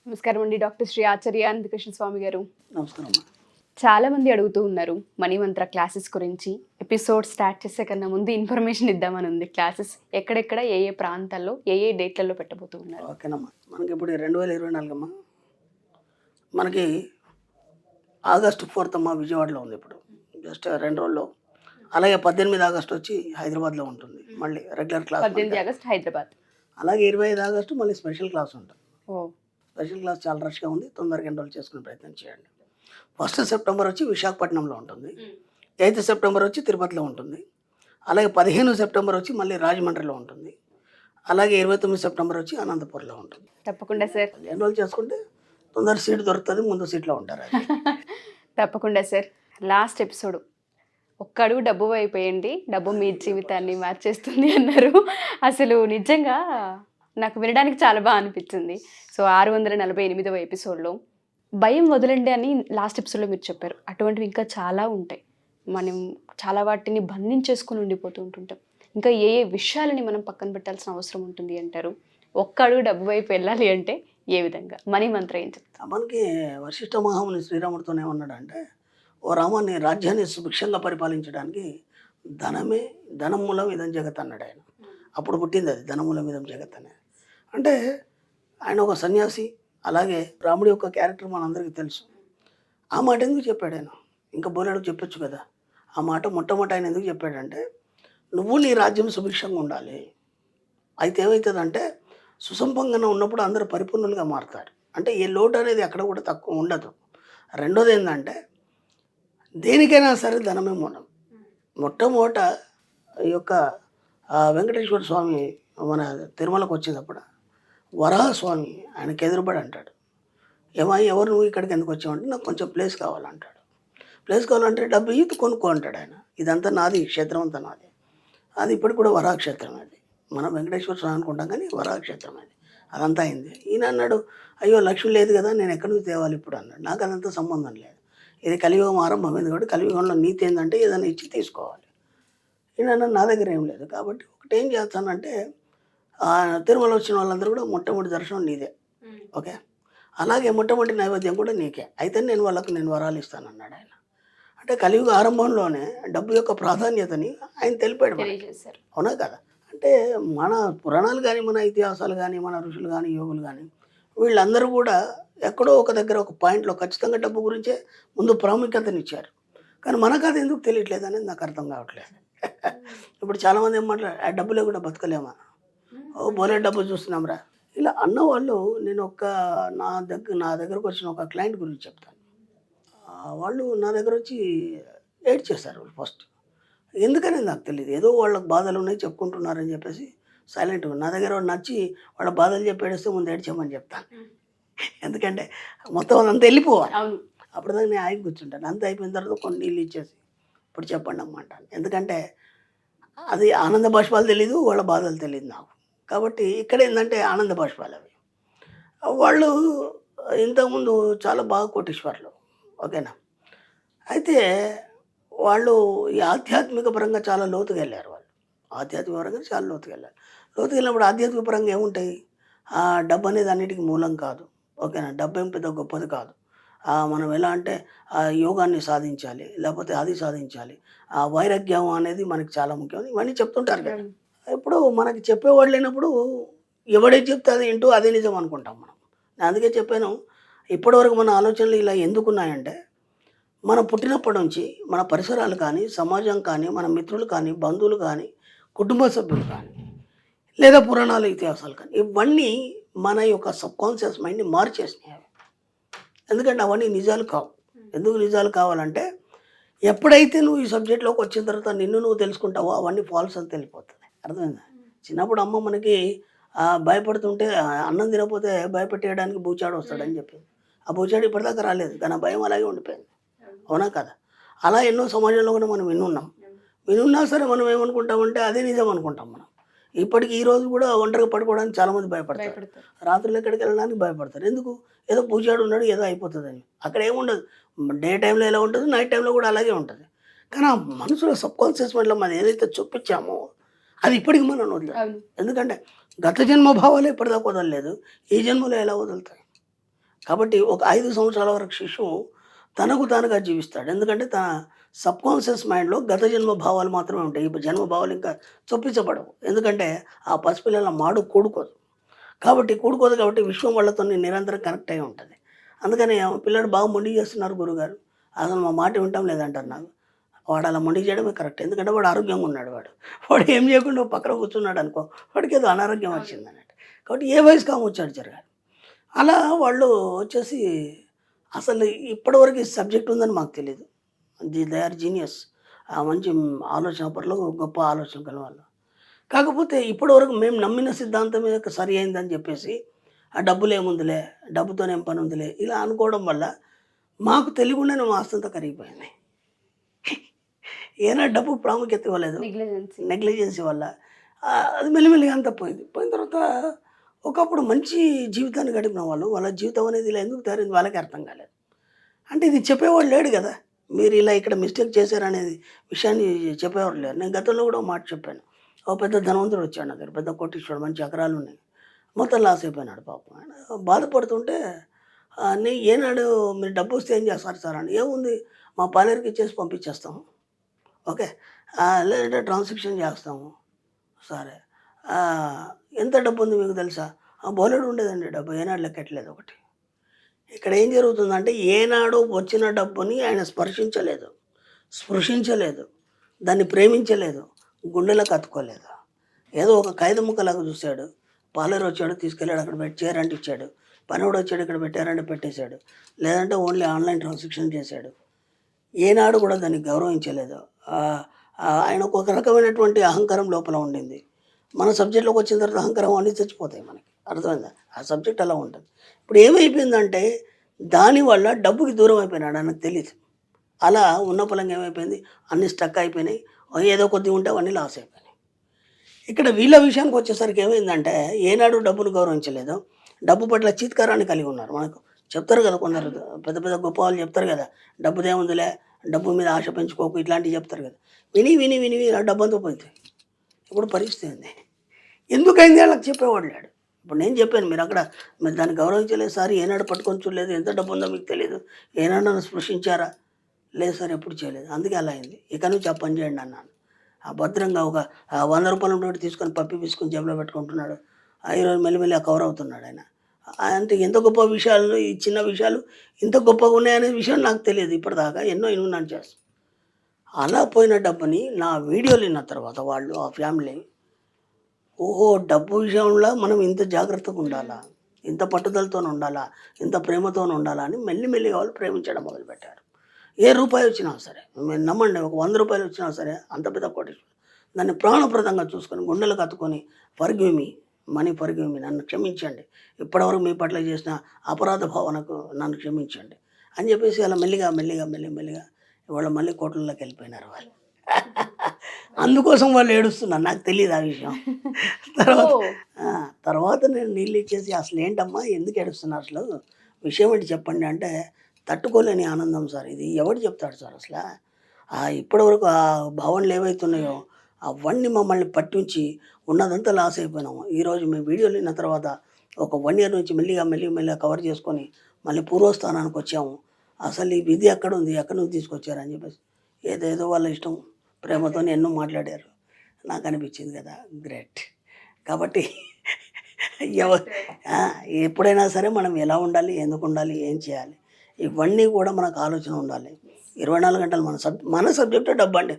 నమస్కారం అండి. డాక్టర్ శ్రీ ఆచార్య అనంతకృష్ణ స్వామి గారు. నమస్కారం అమ్మా. చాలా మంది అడుగుతూ ఉన్నారు మణిమంత్ర క్లాసెస్ గురించి. ఎపిసోడ్ స్టార్ట్ చేసే కన్నా ముందు ఇన్ఫర్మేషన్ ఇద్దామని ఉంది. క్లాసెస్ ఎక్కడెక్కడ ఏ ఏ ప్రాంతాల్లో ఏ ఏ డేట్లలో పెట్టబోతూ ఉన్నారు? ఓకేనమ్మా. మనకి ఇప్పుడు 2024 అమ్మా. మనకి ఆగస్టు 4th అమ్మా విజయవాడలో ఉంది ఇప్పుడు, జస్ట్ 2 రోజుల్లో. అలాగే 18 ఆగస్టు వచ్చి హైదరాబాద్లో ఉంటుంది, మళ్ళీ రెగ్యులర్ క్లాస్. 18 ఆగస్ట్ హైదరాబాద్. అలాగే 25 ఆగస్టు మళ్ళీ స్పెషల్ క్లాస్ ఉంటుంది. ఓ, స్పెషల్ క్లాస్ చాలా రష్గా ఉంది, తొందరగా ఎన్రోల్ చేసుకునే ప్రయత్నం చేయండి. 1 సెప్టెంబర్ వచ్చి విశాఖపట్నంలో ఉంటుంది. 8 సెప్టెంబర్ వచ్చి తిరుపతిలో ఉంటుంది. అలాగే 15 సెప్టెంబర్ వచ్చి మళ్ళీ రాజమండ్రిలో ఉంటుంది. అలాగే 29 సెప్టెంబర్ వచ్చి అనంతపూర్లో ఉంటుంది. తప్పకుండా సార్. ఎన్రోల్ చేసుకుంటే తొందర సీట్ దొరుకుతుంది, ముందు సీట్లో ఉంటారు. తప్పకుండా సార్. లాస్ట్ ఎపిసోడ్ ఒక్క అడుగు డబ్బు అయిపోయండి, డబ్బు మీ జీవితాన్ని మార్చేస్తుంది అన్నారు. అసలు నిజంగా నాకు వినడానికి చాలా బాగా అనిపించింది. సో 648వ ఎపిసోడ్లో భయం వదలండి అని లాస్ట్ ఎపిసోడ్లో మీరు చెప్పారు. అటువంటివి ఇంకా చాలా ఉంటాయి. మనం చాలా వాటిని బంధించేసుకుని ఉండిపోతూ ఉంటుంటాం. ఇంకా ఏ ఏ విషయాలని మనం పక్కన పెట్టాల్సిన అవసరం ఉంటుంది అంటారు? ఒక్క అడుగు డబ్బు వైపు వెళ్ళాలి అంటే ఏ విధంగా? మనీ మంత్రం ఏం చెప్తాం? మనకి వశిష్ఠ మహాముని శ్రీరాముడితో ఏమన్నాడంటే, ఓ రామాన్ని రాజ్యాన్ని సుభిక్షంగా పరిపాలించడానికి ధనం మూలం ఇదం జగత్ అన్నాడు ఆయన. అప్పుడు పుట్టింది అది, ధనమూలం ఇదం జగత్ అనేది. అంటే ఆయన ఒక సన్యాసి. అలాగే రాముడి యొక్క క్యారెక్టర్ మనందరికీ తెలుసు. ఆ మాట ఎందుకు చెప్పాడు ఆయన? ఇంకా బోలేడు చెప్పొచ్చు కదా. ఆ మాట మొట్టమొదటి ఆయన ఎందుకు చెప్పాడంటే, నువ్వు నీ రాజ్యం సుభిక్షంగా ఉండాలి. అయితే ఏమవుతుందంటే, సుసంపన్నంగా ఉన్నప్పుడు అందరూ పరిపూర్ణులుగా మారుతారు. అంటే ఏ లోటు అనేది అక్కడ కూడా తక్కువ ఉండదు. రెండోది ఏంటంటే, దేనికైనా సరే ధనమే మూలం. మొట్టమొదట ఈ యొక్క వెంకటేశ్వర స్వామి మన తిరుమలకు వచ్చినప్పుడు వరాహస్వామి ఆయనకు ఎదురుబడి అంటాడు, ఎవరు నువ్వు ఇక్కడికి ఎందుకు వచ్చావంటే, నాకు కొంచెం ప్లేస్ కావాలంటాడు. ప్లేస్ కావాలంటే డబ్బు ఈతు కొనుక్కో అంటాడు ఆయన. ఇదంతా నాది, క్షేత్రం అంతా నాది. అది ఇప్పటికి కూడా వరాహక్షేత్రం అది. మనం వెంకటేశ్వర స్వామి అనుకుంటాం కానీ వరాహక్షేత్రం అది. అదంతా అయింది. ఈయన అన్నాడు, అయ్యో లక్ష్మి లేదు కదా, నేను ఎక్కడి నుంచి తేవాలి ఇప్పుడు అన్నాడు. నాకు అదంతా సంబంధం లేదు, ఇది కలియుగం ఆరంభమైంది కాబట్టి కలియుగంలో నీతి ఏంటంటే ఏదైనా ఇచ్చి తీసుకోవాలి. ఈయన నా దగ్గర ఏం లేదు కాబట్టి ఒకటి ఏం చేస్తానంటే, తిరుమల వచ్చిన వాళ్ళందరూ కూడా మొట్టమొదటి దర్శనం నీదే, ఓకే, అలాగే మొట్టమొదటి నైవేద్యం కూడా నీకే, అయితే నేను వరాలు ఇస్తానన్నాడు ఆయన. అంటే కలియుగ ఆరంభంలోనే డబ్బు యొక్క ప్రాధాన్యతని ఆయన తెలిపాడు మనకి. అవునా కదా? అంటే మన పురాణాలు కానీ, మన ఇతిహాసాలు కానీ, మన ఋషులు కానీ, యోగులు కానీ, వీళ్ళందరూ కూడా ఎక్కడో ఒక దగ్గర ఒక పాయింట్లో ఖచ్చితంగా డబ్బు గురించే ముందు ప్రాముఖ్యతనిచ్చారు. కానీ మనకు అది ఎందుకు తెలియట్లేదు అనేది నాకు అర్థం కావట్లేదు. ఇప్పుడు చాలామంది ఏం మాట్లాడారు, ఆ డబ్బు లేకుండా బతకలేమా, ఓ బోలే డబ్బు చూస్తున్నాంరా ఇలా అన్నవాళ్ళు. నేను నా దగ్గరకు వచ్చిన ఒక క్లయింట్ గురించి చెప్తాను. వాళ్ళు నా దగ్గర వచ్చి ఏడ్ చేశారు ఫస్ట్. ఎందుకని నాకు తెలియదు, ఏదో వాళ్ళకి బాధలు ఉన్నాయి చెప్పుకుంటున్నారని చెప్పేసి సైలెంట్గా. నా దగ్గర నచ్చి వాళ్ళ బాధలు చెప్పేస్తే ముందు ఏడ్చేయమని చెప్తాను. ఎందుకంటే మొత్తం అంతా వెళ్ళిపోవాలి. అప్పుడు దాకా నేను ఆగి కూర్చుంటాను. అంతా అయిపోయిన తర్వాత కొన్ని నీళ్ళు ఇచ్చేసి ఇప్పుడు చెప్పండి అమ్మ అంటాను. ఎందుకంటే అది ఆనంద బాష్పాలు తెలీదు, వాళ్ళ బాధలు తెలియదు నాకు. కాబట్టి ఇక్కడ ఏంటంటే ఆనంద బాష్పాలు అవి. వాళ్ళు ఇంతకుముందు చాలా బాగా కోటీశ్వర్లు, ఓకేనా. అయితే వాళ్ళు ఈ ఆధ్యాత్మిక పరంగా చాలా లోతుగా వెళ్ళారు. వాళ్ళు ఆధ్యాత్మిక పరంగా చాలా లోతుగా వెళ్ళారు. లోతుగా వెళ్ళినప్పుడు ఆధ్యాత్మిక పరంగా ఏముంటాయి, డబ్బు అనేది అన్నిటికీ మూలం కాదు, ఓకేనా. డబ్బు ఏం పెద్ద గొప్పది కాదు. మనం ఎలా అంటే యోగాన్ని సాధించాలి, లేకపోతే అది సాధించాలి, వైరాగ్యం అనేది మనకి చాలా ముఖ్యం, ఇవన్నీ చెప్తుంటారు కదా. ఇప్పుడు మనకి చెప్పేవాడు లేనప్పుడు ఎవడేది చెప్తే అది ఏంటో అదే నిజం అనుకుంటాం మనం. నేను అందుకే చెప్పాను, ఇప్పటివరకు మన ఆలోచనలు ఇలా ఎందుకున్నాయంటే, మనం పుట్టినప్పటి నుంచి మన పరిసరాలు కానీ, సమాజం కానీ, మన మిత్రులు కానీ, బంధువులు కానీ, కుటుంబ సభ్యులు కానీ, లేదా పురాణాలు ఇతిహాసాలు కానీ, ఇవన్నీ మన యొక్క సబ్కాన్షియస్ మైండ్ని మార్చేసినాయి. ఎందుకంటే అవన్నీ నిజాలు కావు. ఎందుకు నిజాలు కావాలంటే, ఎప్పుడైతే నువ్వు ఈ సబ్జెక్ట్లోకి వచ్చిన తర్వాత నిన్ను నువ్వు తెలుసుకుంటావో అవన్నీ ఫాల్స్ అని తెలిపోతుంది. అర్థమైందా? చిన్నప్పుడు అమ్మ మనకి భయపడుతుంటే అన్నం తినకపోతే భయపెట్టేయడానికి బూచాడు వస్తాడని చెప్పింది. ఆ బూచాడు ఇప్పటిదాకా రాలేదు, కానీ ఆ భయం అలాగే ఉండిపోయింది. అవునా కదా? అలా ఎన్నో సమాజంలో కూడా మనం వినున్నా సరే మనం ఏమనుకుంటామంటే అదే నిజం అనుకుంటాం మనం. ఇప్పటికి ఈ రోజు కూడా ఒంటరిగా పడుకోవడానికి చాలామంది భయపడతారు, రాత్రులు ఎక్కడికి వెళ్ళడానికి భయపడతారు. ఎందుకు? ఏదో పూజాడు ఉన్నాడు ఏదో అయిపోతుందని. అక్కడ ఏముండదు. డే టైంలో ఎలా ఉంటుంది, నైట్ టైంలో కూడా అలాగే ఉంటుంది. కానీ ఆ మనసులో సబ్కాన్షియస్ మైండ్లో మనం ఏదైతే చూపించామో అది ఇప్పటికి మనం వదలదు. ఎందుకంటే గత జన్మ భావాలు ఇప్పటిదాకా వదలలేదు, ఈ జన్మలో ఎలా వదులుతాయి? కాబట్టి ఒక 5 సంవత్సరాల వరకు శిశువు తనకు తానుగా జీవిస్తాడు. ఎందుకంటే తన సబ్‌కాన్షియస్ మైండ్‌లో గత జన్మ భావాలు మాత్రమే ఉంటాయి. ఈ జన్మ భావాలు ఇంకా చొప్పించబడవు. ఎందుకంటే ఆ పసిపిల్లల మాడు కూడుకోదు. కాబట్టి విశ్వం వాళ్ళతోని నిరంతరం కనెక్ట్ అయ్యి ఉంటది. అందుకని పిల్లాడు బాగా మొండి చేస్తున్నారు గురువుగారు. అసలు మా మాట వింటం లేదంటారు నాకు. వాడు అలా మొండి చేయడమే కరెక్ట్. ఎందుకంటే వాడు ఆరోగ్యంగా ఉన్నాడు వాడు. వాడు ఏం చేయకుండా ఓ పక్కన కూర్చున్నాడనుకో వాడికేదో అనారోగ్యం వచ్చిందన్నట్టు. కాబట్టి ఏ వయసుకి ఆ ముచ్చట జరగాలి. అలా వాళ్ళు వచ్చేసి అసలు ఇప్పటివరకు ఈ సబ్జెక్ట్ ఉందని మాకు తెలీదు. They are genius. మంచి ఆలోచన పరులు, గొప్ప ఆలోచన గలవాళ్ళు. కాకపోతే ఇప్పటివరకు మేము నమ్మిన సిద్ధాంతం మీద సరి అయిందని చెప్పేసి ఆ డబ్బులేముందిలే, డబ్బుతోనేం పని ఉందిలే ఇలా అనుకోవడం వల్ల మాకు తెలియకుండానే మా ఆస్తి అంతా కరిగిపోయింది. ఏనా డబ్బుకు ప్రాముఖ్యత ఇవ్వలేదు. నెగ్లిజెన్సీ వల్ల అది మెల్లిమెల్లిగా అంతా పోయింది. పోయిన తర్వాత ఒకప్పుడు మంచి జీవితాన్ని గడిపిన వాళ్ళు వాళ్ళ జీవితం అనేది ఇలా ఎందుకు తయారైంది వాళ్ళకి అర్థం కాలేదు. అంటే ఇది చెప్పేవాడు లేడు కదా! మీరు ఇలా ఇక్కడ మిస్టేక్ చేశారనేది విషయాన్ని చెప్పేవారు లేరు. నేను గతంలో కూడా ఒక మాట చెప్పాను. ఓ పెద్ద ధనవంతుడు వచ్చాడు నా దగ్గర. పెద్ద కోటీశ్వరుడు, మంచి ఎకరాలున్నాయి. మొత్తం లాస్ అయిపోయినాడు పాపం. ఆయన బాధపడుతుంటే ఏనాడు మీరు డబ్బొస్తే ఏం చేస్తారు సార్ అని. ఏముంది మా పాలేరుకి ఇచ్చేసి పంపించేస్తాము. ఓకే. లేదంటే ట్రాన్సాక్షన్ చేస్తాము. సరే. ఎంత డబ్బుంది మీకు తెలుసా? బోలెడు ఉండేదండి డబ్బు. ఏనాడు లెక్కట్లేదు ఒకటి. ఇక్కడ ఏం జరుగుతుందంటే ఏనాడు వచ్చిన డబ్బుని ఆయన స్పృశించలేదు, దాన్ని ప్రేమించలేదు, గుండెలకు హత్తుకోలేదు. ఏదో ఒక ఖైదు ముక్కలాగా చూశాడు. పార్లర్ వచ్చాడు, తీసుకెళ్ళాడు, అక్కడ పెట్టి చైరంటే ఇచ్చాడు. పనివాడు వచ్చాడు, ఇక్కడ పెట్టారంటే పెట్టేశాడు. లేదంటే ఓన్లీ ఆన్లైన్ ట్రాన్సాక్షన్ చేశాడు. ఏనాడు కూడా దాన్ని గౌరవించలేదు. ఆయనకు ఒక రకమైనటువంటి అహంకారం లోపల ఉండింది. మన సబ్జెక్ట్లోకి వచ్చిన తర్వాత అహంకారం అన్నీ చచ్చిపోతాయి మనకి. అర్థమైందా? ఆ సబ్జెక్ట్ అలా ఉంటుంది. ఇప్పుడు ఏమైపోయిందంటే దానివల్ల డబ్బుకి దూరం అయిపోయినాడు, ఆయనకు తెలీదు. అలా ఉన్న పొలంగా ఏమైపోయింది, అన్నీ స్టక్ అయిపోయినాయి. ఏదో కొద్దిగా ఉంటే అవన్నీ లాస్ అయిపోయినాయి. ఇక్కడ వీళ్ళ విషయానికి వచ్చేసరికి ఏమైందంటే ఏనాడు డబ్బును గౌరవించలేదు, డబ్బు పట్ల చీత్కారాన్ని కలిగి ఉన్నారు. మనకు చెప్తారు కదా కొందరు పెద్ద పెద్ద గొప్ప వాళ్ళు చెప్తారు కదా, డబ్బుదేముందిలే, డబ్బు మీద ఆశ పెంచుకోకు, ఇట్లాంటివి చెప్తారు కదా. విని ఆ డబ్బంతా పోయింది. ఇప్పుడు పరిస్థితి ఏంది? ఎందుకైంది వాళ్ళకి చెప్పేవాడు లేడు. ఇప్పుడు నేను చెప్పాను, మీరు దాన్ని గౌరవించలేదు సార్, ఏనాడు పట్టుకొని చూడలేదు, ఎంత డబ్బు ఉందో మీకు తెలియదు, ఏనాడు నన్ను స్పృశించారా? లేదు సార్, ఎప్పుడు చేయలేదు, అందుకే అలా అయింది. ఇక నుంచి ఆ పని చేయండి అన్నాను. ఆ భద్రంగా ఒక 100 రూపాయల నోటు తీసుకొని పప్పి తీసుకొని జేబులో పెట్టుకుంటున్నాడు. ఈరోజు మెల్లిమెల్లి కవర్ అవుతున్నాడు ఆయన. అంటే ఎంత గొప్ప విషయాలు, ఈ చిన్న విషయాలు ఇంత గొప్పగా ఉన్నాయనే విషయం నాకు తెలియదు ఇప్పటిదాకా. ఎన్నో ఇనున్నాను చేస్తాను. అలా పోయిన డబ్బుని నా వీడియోలు విన్న తర్వాత వాళ్ళు ఆ ఫ్యామిలీ, ఓహో డబ్బు విషయంలో మనం ఇంత జాగ్రత్తగా ఉండాలా, ఇంత పట్టుదలతో ఉండాలా, ఇంత ప్రేమతో ఉండాలా అని మెల్లిమెల్లిగా వాళ్ళు ప్రేమించడం మొదలుపెట్టారు. ఏ రూపాయి వచ్చినా సరే, మీరు నమ్మండి, ఒక 100 రూపాయలు వచ్చినా సరే, అంత పెద్ద కోటీశ్వరుడు దాన్ని ప్రాణప్రదంగా చూసుకొని గుండెలకు హత్తుకొని మనీ ఫర్గివ్ మీ, నన్ను క్షమించండి, ఇప్పటివరకు మీ పట్ల చేసిన అపరాధ భావనకు నన్ను క్షమించండి అని చెప్పేసి అలా మెల్లిగా ఇవాళ మళ్ళీ కోట్లలోకి వెళ్ళిపోయినారు వాళ్ళు. అందుకోసం వాళ్ళు ఏడుస్తున్నారు, నాకు తెలియదు ఆ విషయం. తర్వాత నేను నీళ్ళు ఇచ్చేసి అసలు ఏంటమ్మా ఎందుకు ఏడుస్తున్నారు, అసలు విషయం ఏంటి చెప్పండి అంటే, తట్టుకోలేని ఆనందం సార్ ఇది, ఎవడు చెప్తాడు సార్ అసలు. ఇప్పటివరకు ఆ భావనలు ఏవైతున్నాయో అవన్నీ మమ్మల్ని పట్టించి ఉన్నదంతా లాస్ అయిపోయినాము. ఈరోజు మేము వీడియోలు విన్న తర్వాత ఒక 1 ఇయర్ నుంచి మెల్లిగా కవర్ చేసుకొని మళ్ళీ పూర్వస్థానానికి వచ్చాము. అసలు ఈ విధి ఎక్కడి నుంచి తీసుకొచ్చారని చెప్పేసి ఏదేదో వాళ్ళ ఇష్టం, ప్రేమతో ఎన్నో మాట్లాడారు. నాకు అనిపించింది కదా, గ్రేట్. కాబట్టి ఎప్పుడైనా సరే మనం ఎలా ఉండాలి, ఎందుకు ఉండాలి, ఏం చేయాలి, ఇవన్నీ కూడా మనకు ఆలోచన ఉండాలి. 24 గంటలు మన సబ్జెక్టు డబ్బు అండి.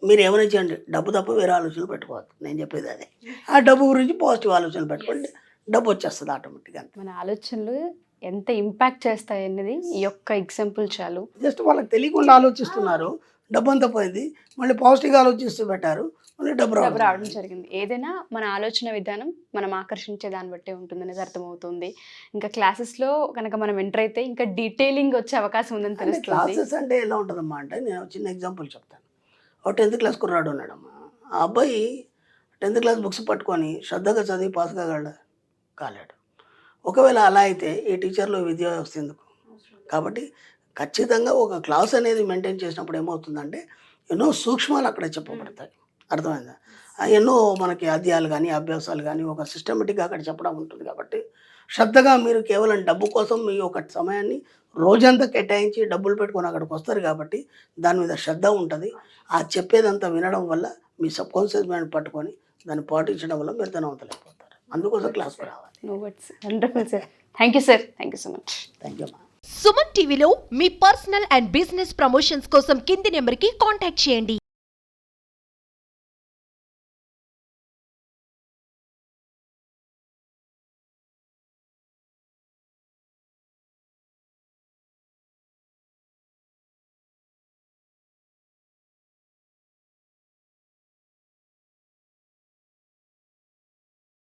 మీరు ఏమైనా చేయండి, డబ్బు తప్ప వేరే ఆలోచనలు పెట్టుకోవద్దు. నేను చెప్పేది అదే. ఆ డబ్బు గురించి పాజిటివ్ ఆలోచనలు పెట్టుకోండి, డబ్బు వచ్చేస్తుంది ఆటోమేటిక్గా. మన ఆలోచనలు ఎంత ఇంపాక్ట్ చేస్తాయి అన్నది ఈ యొక్క ఎగ్జాంపుల్ చాలు. జస్ట్ వాళ్ళకి తెలియకుండా ఆలోచిస్తున్నారు, డబ్బు అంతా పోయింది, మళ్ళీ పాజిటివ్గా ఆలోచిస్తూ పెట్టారు, మళ్ళీ డబ్బు రావడం జరిగింది. ఏదైనా మన ఆలోచన విధానం మనం ఆకర్షించే దాన్ని బట్టే ఉంటుందనేది అర్థమవుతుంది. ఇంకా క్లాసెస్లో కనుక మనం ఎంటర్ అయితే ఇంకా డీటెయిలింగ్ వచ్చే అవకాశం ఉందని తెలుస్తుంది. క్లాసెస్ అంటే ఎలా ఉంటుందమ్మా అంటే, నేను చిన్న ఎగ్జాంపుల్ చెప్తాను. ఒక 10th క్లాస్ కుర్రాడు ఉన్నాడమ్మా. ఆ అబ్బాయి 10th క్లాస్ బుక్స్ పట్టుకొని శ్రద్ధగా చదివి పాస్ కాలేడు. ఒకవేళ అలా అయితే ఈ టీచర్లో విద్యా వ్యవస్థ ఎందుకు? కాబట్టి ఖచ్చితంగా ఒక క్లాస్ అనేది మెయింటైన్ చేసినప్పుడు ఏమవుతుందంటే ఎన్నో సూక్ష్మాలు అక్కడ చెప్పబడతాయి. అర్థమైందా? ఎన్నో మనకి అధ్యాయాలు కానీ అభ్యాసాలు కానీ ఒక సిస్టమేటిక్గా అక్కడ చెప్పడం ఉంటుంది కాబట్టి శ్రద్ధగా మీరు కేవలం డబ్బు కోసం మీ యొక్క సమయాన్ని రోజంతా కేటాయించి డబ్బులు పెట్టుకొని అక్కడికి వస్తారు కాబట్టి దాని మీద శ్రద్ధ ఉంటుంది. ఆ చెప్పేదంతా వినడం వల్ల మీ సబ్ కాన్షియస్ మైండ్ పట్టుకొని దాన్ని పాటించడం వల్ల మీరు ధనవంతులైపోతారు. అందుకోసం క్లాస్కి రావాలి. No words. Wonderful sir. Thank you sir. Thank you so much. Thank you అమ్మా. సుమన్ టీవీలో మీ పర్సనల్ అండ్ బిజినెస్ ప్రమోషన్స్ కోసం కింది నెంబర్కి కాంటాక్ట్ చేయండి.